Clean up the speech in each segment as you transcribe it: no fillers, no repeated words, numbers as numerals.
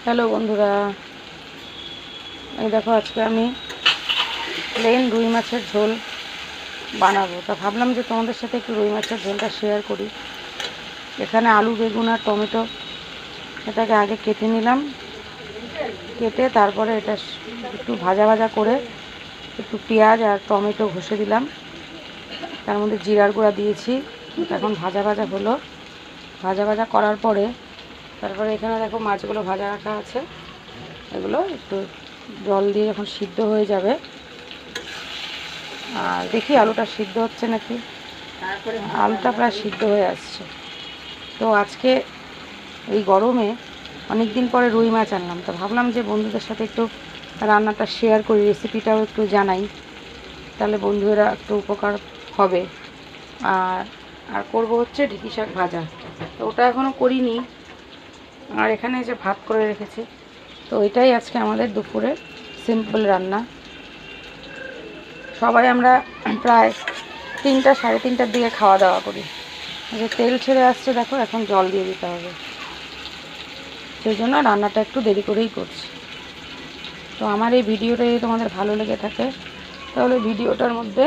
Hello বন্ধুরা, এই দেখো আজকে আমি প্লেন রুই মাছের ঝোল বানাবো। তা ভাবলাম যে তোমাদের সাথে একটু রুই মাছের ঝোলটা শেয়ার করি। এখানে আলু, বেগুন আর টমেটো এটাকে আগে কেটে নিলাম। কেটে তারপরে এটা একটু ভাজা ভাজা করে একটু পেঁয়াজ আর টমেটো ঘষে দিলাম। তার মধ্যে জিরার গুঁড়া দিয়েছি। এখন ভাজা ভাজা হলো। ভাজা ভাজা করার পরে তারপরে এখানে দেখো মাছগুলো ভাজা রাখা আছে। এগুলো একটু জল দিয়ে যখন সিদ্ধ হয়ে যাবে, আর দেখি আলুটা সিদ্ধ হচ্ছে নাকি। আলুটা প্রায় সিদ্ধ হয়ে আসছে। তো আজকে এই গরমে অনেক দিন পরে রুই মাছ আনলাম, তো ভাবলাম যে বন্ধুদের সাথে একটু রান্নাটা শেয়ার করি, রেসিপিটাও একটু জানাই, তাহলে বন্ধুরা একটু উপকার হবে। আর আর করবো হচ্ছে ঢেঁকি শাক ভাজা, তো ওটা এখনও করিনি। আর এখানে যে ভাত করে রেখেছি, তো এটাই আজকে আমাদের দুপুরে সিম্পল রান্না। সবাই আমরা প্রায় 3টা সাড়ে 3টার দিকে খাওয়া দাওয়া করি। যে তেল ছেড়ে আসছে দেখো, এখন জল দিয়ে দিতে হবে, সেই জন্য রান্নাটা একটু দেরি করেই করছি। তো আমার এই ভিডিওটা যদি তোমাদের ভালো লেগে থাকে, তাহলে ভিডিওটার মধ্যে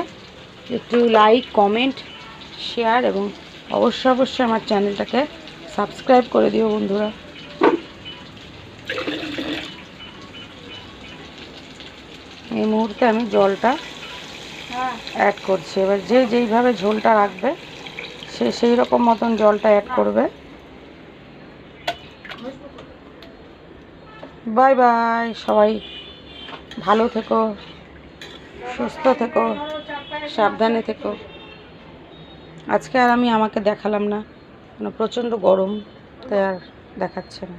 একটু লাইক, কমেন্ট, শেয়ার এবং অবশ্যই আমার চ্যানেলটাকে সাবস্ক্রাইব করে দিও বন্ধুরা। এই মুহূর্তে আমি জলটা অ্যাড করছি। এবার যে যেইভাবে ঝোলটা রাখবে সে সেই রকম মতন জলটা অ্যাড করবে। বাই বাই, সবাই ভালো থেকো, সুস্থ থেকো, সাবধানে থেকো। আজকে আর আমি আমাকে দেখালাম না, প্রচণ্ড গরম, তাই আর দেখাচ্ছে না।